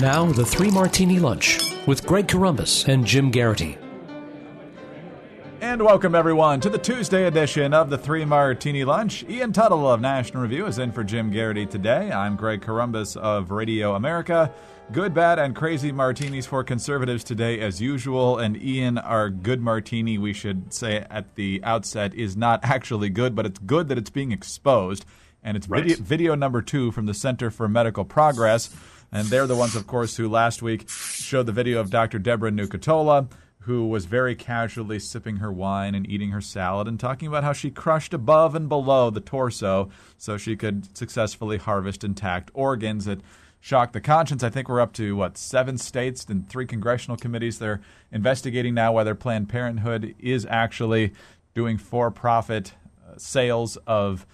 Now, the Three Martini Lunch with Greg Corombos and Jim Garrity. And welcome, everyone, to the Tuesday edition of the Three Martini Lunch. Ian Tuttle of National Review is in for Jim Garrity today. I'm Greg Corombos of Radio America. Good, bad, and crazy martinis for conservatives today, as usual. And Ian, our good martini, we should say at the outset, is not actually good, but it's good that it's being exposed. And it's right. video number 2 from the Center for Medical Progress. And they're the ones, of course, who last week showed the video of Dr. Deborah Nucatola, who was very casually sipping her wine and eating her salad and talking about how she crushed above and below the torso so she could successfully harvest intact organs. It shocked the conscience. I think we're up to, 7 states and 3 congressional committees. They're investigating now whether Planned Parenthood is actually doing for-profit sales of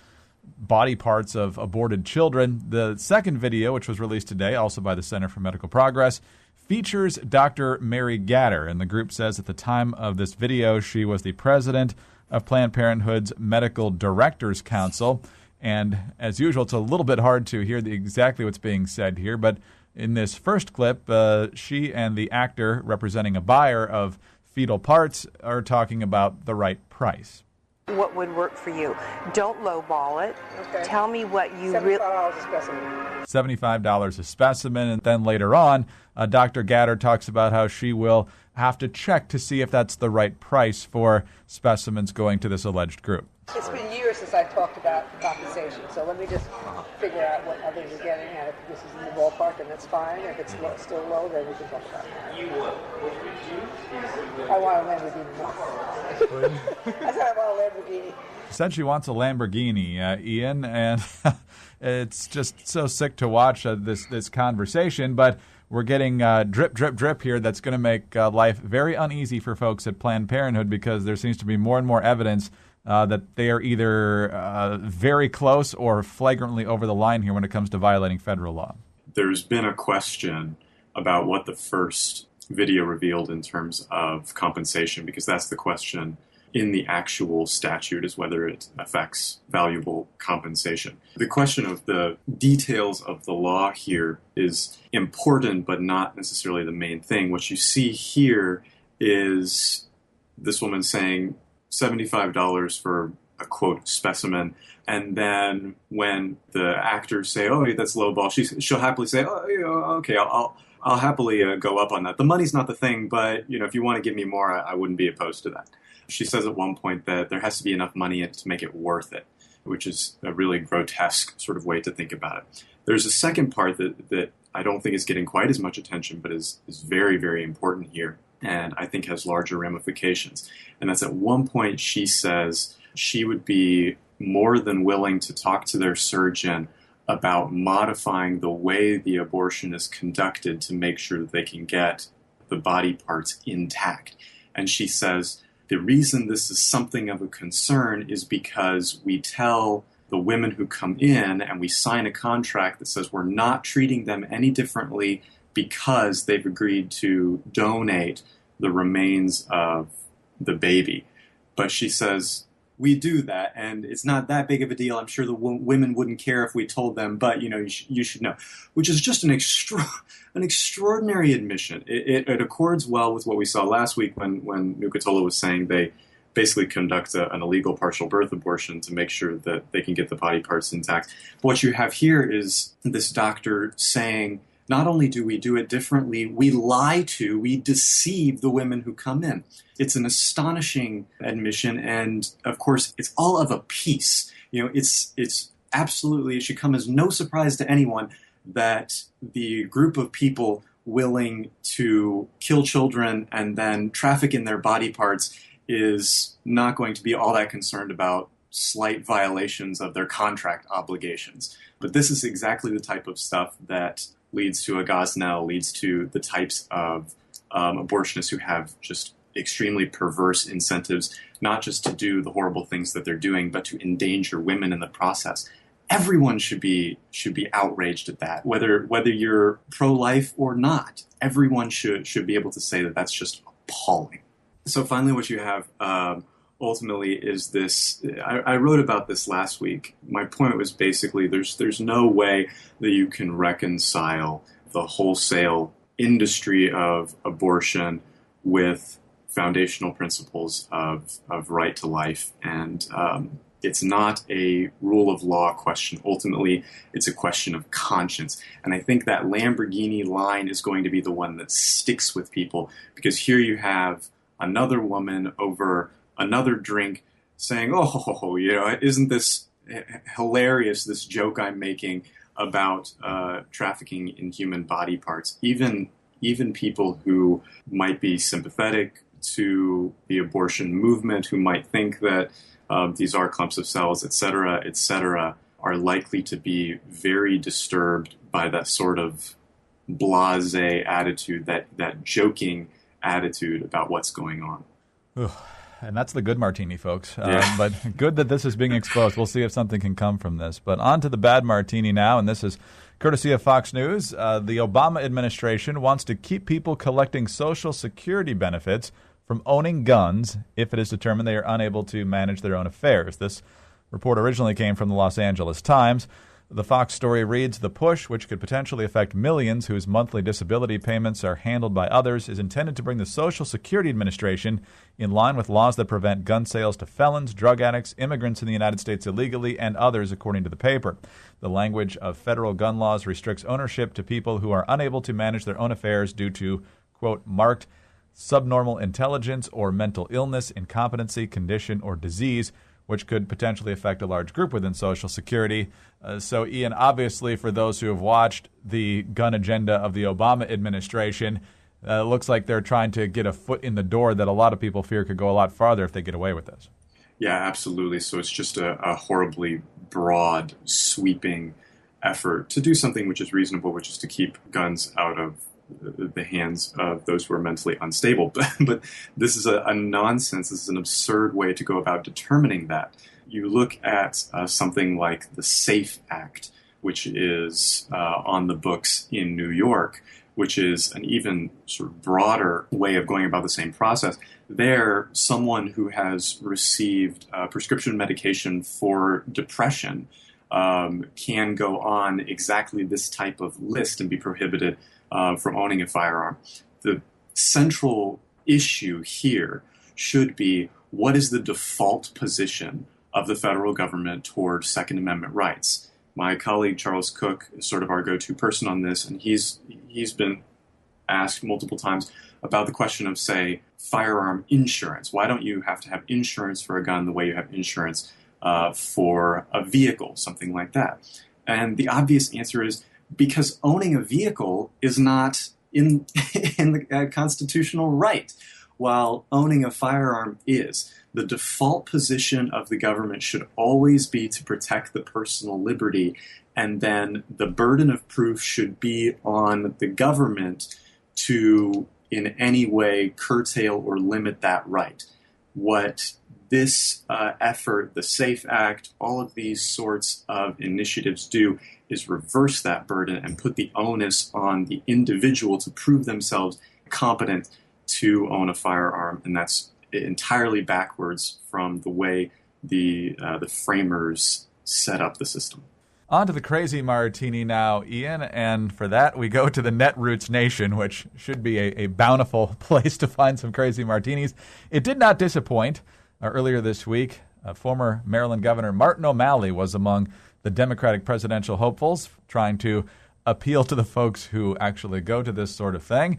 body parts of aborted children. The second video, which was released today, also by the Center for Medical Progress, features Dr. Mary Gatter, and the group says at the time of this video she was the president of Planned Parenthood's Medical Directors Council. And as usual, it's a little bit hard to hear exactly what's being said here, but in this first clip, she and the actor representing a buyer of fetal parts are talking about the right price. What would work for you? Don't lowball it. Okay. Tell me what you really... $75 a specimen. $75 a specimen. And then later on, Dr. Gatter talks about how she will have to check to see if that's the right price for specimens going to this alleged group. It's been years since I talked about compensation, so let me just figure out what others are getting at. If this is in the ballpark, and that's fine. If it's still low, then we can talk about it. You would. I want a Lamborghini. I said I want a Lamborghini. Said she wants a Lamborghini, Ian, and it's just so sick to watch this conversation, but we're getting drip, drip, drip here that's going to make life very uneasy for folks at Planned Parenthood because there seems to be more and more evidence that they are either very close or flagrantly over the line here when it comes to violating federal law. There's been a question about what the first video revealed in terms of compensation, because that's the question in the actual statute, is whether it affects valuable compensation. The question of the details of the law here is important, but not necessarily the main thing. What you see here is this woman saying $75 for a, quote, specimen, and then when the actors say, oh, that's lowball, she'll happily say, oh, yeah, okay, I'll happily go up on that. The money's not the thing, but if you want to give me more, I wouldn't be opposed to that. She says at one point that there has to be enough money in it to make it worth it, which is a really grotesque sort of way to think about it. There's a second part that I don't think is getting quite as much attention, but is very, very important here, and I think has larger ramifications. And that's at one point she says she would be more than willing to talk to their surgeon about modifying the way the abortion is conducted to make sure that they can get the body parts intact. And she says the reason this is something of a concern is because we tell the women who come in and we sign a contract that says we're not treating them any differently because they've agreed to donate the remains of the baby. But she says, we do that, and it's not that big of a deal. I'm sure the women wouldn't care if we told them, but you should know. Which is just an extraordinary admission. It accords well with what we saw last week when Nucatola was saying they basically conduct an illegal partial birth abortion to make sure that they can get the body parts intact. But what you have here is this doctor saying, not only do we do it differently, we we deceive the women who come in. It's an astonishing admission, and of course, it's all of a piece. It's absolutely, it should come as no surprise to anyone that the group of people willing to kill children and then traffic in their body parts is not going to be all that concerned about slight violations of their contract obligations. But this is exactly the type of stuff that leads to a Gosnell, leads to the types of abortionists who have just extremely perverse incentives, not just to do the horrible things that they're doing, but to endanger women in the process. Everyone should be outraged at that, whether you're pro-life or not. Everyone should be able to say that that's just appalling. So finally, what you have ultimately is this. I wrote about this last week. My point was basically there's no way that you can reconcile the wholesale industry of abortion with foundational principles of right to life. And it's not a rule of law question. Ultimately, it's a question of conscience. And I think that Lamborghini line is going to be the one that sticks with people, because here you have another woman over another drink saying, oh, isn't this hilarious, this joke I'm making about trafficking in human body parts. Even people who might be sympathetic to the abortion movement, who might think that these are clumps of cells, et cetera, are likely to be very disturbed by that sort of blasé attitude, that joking attitude about what's going on. Ugh. And that's the good martini, folks. But good that this is being exposed. We'll see if something can come from this. But on to the bad martini now, and this is courtesy of Fox News. The Obama administration wants to keep people collecting Social Security benefits from owning guns if it is determined they are unable to manage their own affairs. This report originally came from the Los Angeles Times. The Fox story reads, the push, which could potentially affect millions whose monthly disability payments are handled by others, is intended to bring the Social Security Administration in line with laws that prevent gun sales to felons, drug addicts, immigrants in the United States illegally, and others, according to the paper. The language of federal gun laws restricts ownership to people who are unable to manage their own affairs due to, quote, marked subnormal intelligence or mental illness, incompetency, condition, or disease, which could potentially affect a large group within Social Security. So, Ian, obviously, for those who have watched the gun agenda of the Obama administration, it looks like they're trying to get a foot in the door that a lot of people fear could go a lot farther if they get away with this. Yeah, absolutely. So it's just a horribly broad, sweeping effort to do something which is reasonable, which is to keep guns out of the hands of those who are mentally unstable. But this is a nonsense. This is an absurd way to go about determining that. You look at something like the SAFE Act, which is on the books in New York, which is an even sort of broader way of going about the same process. There, someone who has received prescription medication for depression can go on exactly this type of list and be prohibited from owning a firearm. The central issue here should be, what is the default position of the federal government toward Second Amendment rights? My colleague Charles Cook is sort of our go-to person on this, and he's been asked multiple times about the question of, say, firearm insurance. Why don't you have to have insurance for a gun the way you have insurance for a vehicle, something like that? And the obvious answer is because owning a vehicle is not in the constitutional right, while owning a firearm is. The default position of the government should always be to protect the personal liberty, and then the burden of proof should be on the government to in any way curtail or limit that right. What this effort, the SAFE Act, all of these sorts of initiatives do is reverse that burden and put the onus on the individual to prove themselves competent to own a firearm, and that's entirely backwards from the way the framers set up the system. On to the crazy martini now, Ian, and for that we go to the Netroots Nation, which should be a bountiful place to find some crazy martinis. It did not disappoint. Earlier this week, former Maryland Governor Martin O'Malley was among the Democratic presidential hopefuls, trying to appeal to the folks who actually go to this sort of thing.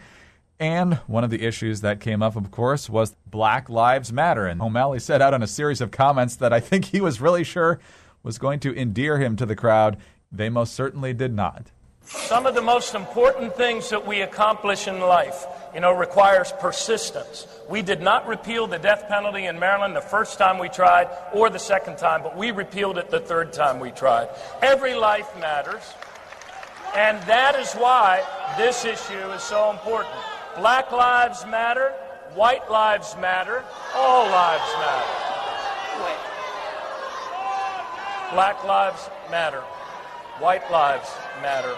And one of the issues that came up, of course, was Black Lives Matter. And O'Malley set out on a series of comments that I think he was really sure was going to endear him to the crowd. They most certainly did not. Some of the most important things that we accomplish in life, requires persistence. We did not repeal the death penalty in Maryland the first time we tried or the second time, but we repealed it the third time we tried. Every life matters, and that is why this issue is so important. Black lives matter, white lives matter, all lives matter. Black lives matter, white lives matter,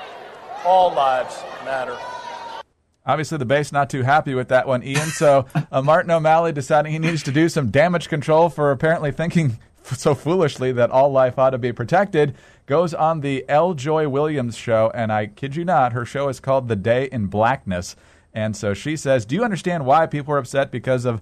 all lives matter. Obviously, the base not too happy with that one, Ian. So Martin O'Malley deciding he needs to do some damage control for apparently thinking so foolishly that all life ought to be protected, goes on the L. Joy Williams show, and I kid you not, her show is called The Day in Blackness. And so she says, do you understand why people are upset? Because of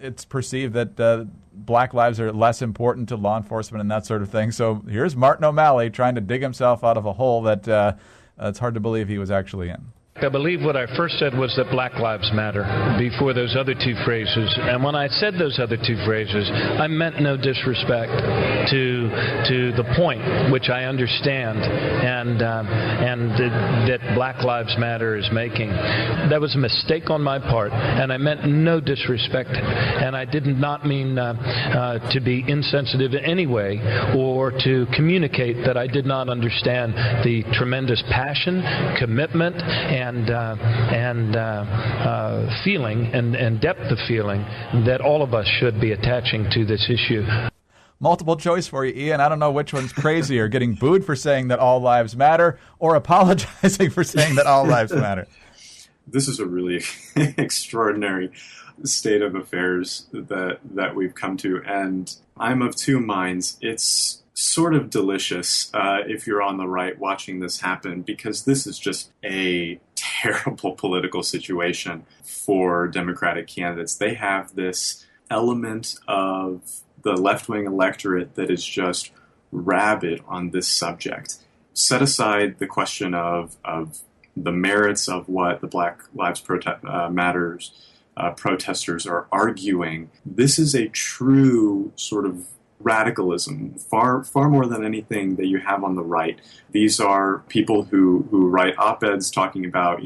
it's perceived that black lives are less important to law enforcement and that sort of thing. So here's Martin O'Malley trying to dig himself out of a hole that it's hard to believe he was actually in. I believe what I first said was that Black Lives Matter before those other two phrases. And when I said those other two phrases, I meant no disrespect to the point, which I understand, and that Black Lives Matter is making. That was a mistake on my part, and I meant no disrespect. And I did not mean to be insensitive in any way or to communicate that I did not understand the tremendous passion, commitment, and feeling and depth of feeling that all of us should be attaching to this issue. Multiple choice for you, Ian. I don't know which one's crazier, getting booed for saying that all lives matter or apologizing for saying that all lives matter. This is a really extraordinary state of affairs that we've come to, and I'm of two minds. It's sort of delicious if you're on the right watching this happen, because this is just a terrible political situation for Democratic candidates. They have this element of the left-wing electorate that is just rabid on this subject. Set aside the question of the merits of what the Black Lives Matters protesters are arguing. This is a true sort of radicalism, far more than anything that you have on the right. These are people who write op-eds talking about,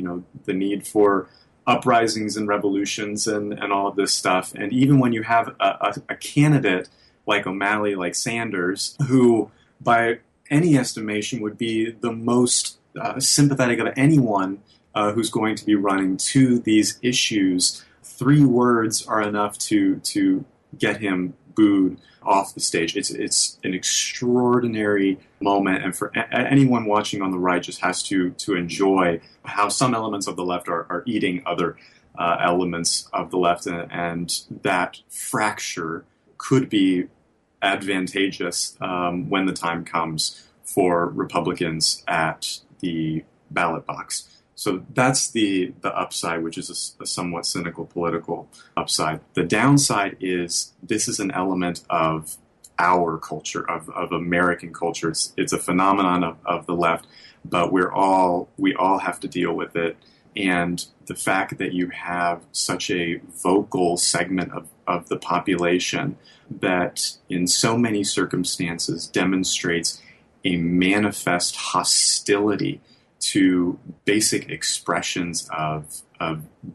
the need for uprisings and revolutions and all of this stuff. And even when you have a candidate like O'Malley, like Sanders, who by any estimation would be the most sympathetic of anyone who's going to be running to these issues, 3 words are enough to get him booed off the stage. It's an extraordinary moment, and for anyone watching on the right just has to enjoy how some elements of the left are eating other elements of the left, and that fracture could be advantageous when the time comes for Republicans at the ballot box. So that's the upside, which is a somewhat cynical political upside. The downside is this is an element of our culture, of American culture. It's a phenomenon of the left, but we all have to deal with it. And the fact that you have such a vocal segment of the population that in so many circumstances demonstrates a manifest hostility to basic expressions of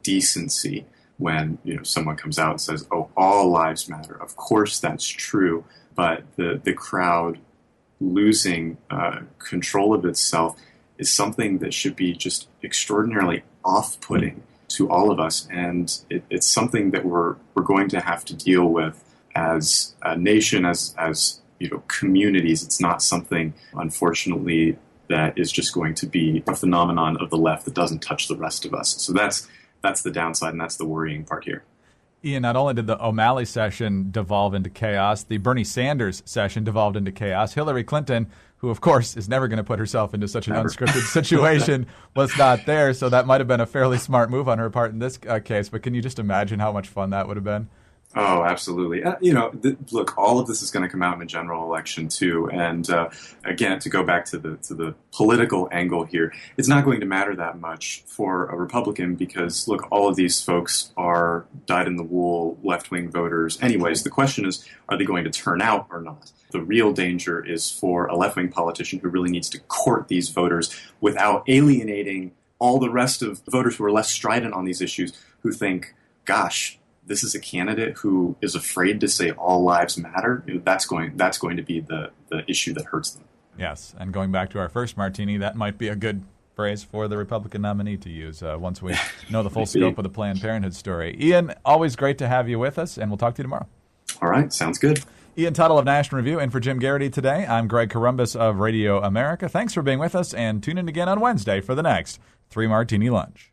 decency. When someone comes out and says, "Oh, all lives matter," of course that's true, but the crowd losing control of itself is something that should be just extraordinarily off-putting to all of us, and it's something that we're going to have to deal with as a nation, as communities. It's not something, unfortunately, that is just going to be a phenomenon of the left that doesn't touch the rest of us. So that's the downside, and that's the worrying part here. Ian, not only did the O'Malley session devolve into chaos, the Bernie Sanders session devolved into chaos. Hillary Clinton, who, of course, is never going to put herself into such an unscripted situation, was not there. So that might have been a fairly smart move on her part in this case. But can you just imagine how much fun that would have been? Oh, absolutely. Look, all of this is going to come out in the general election too. And again, to go back to the political angle here, it's not going to matter that much for a Republican because, look, all of these folks are dyed-in-the-wool left-wing voters anyways. The question is, are they going to turn out or not? The real danger is for a left-wing politician who really needs to court these voters without alienating all the rest of the voters who are less strident on these issues, who think, gosh, this is a candidate who is afraid to say all lives matter. That's going to be the issue that hurts them. Yes, and going back to our first martini, that might be a good phrase for the Republican nominee to use once we know the full scope of the Planned Parenthood story. Ian, always great to have you with us, and we'll talk to you tomorrow. All right, sounds good. Ian Tuttle of National Review, and for Jim Garrity today, I'm Greg Corombos of Radio America. Thanks for being with us, and tune in again on Wednesday for the next 3 Martini Lunch.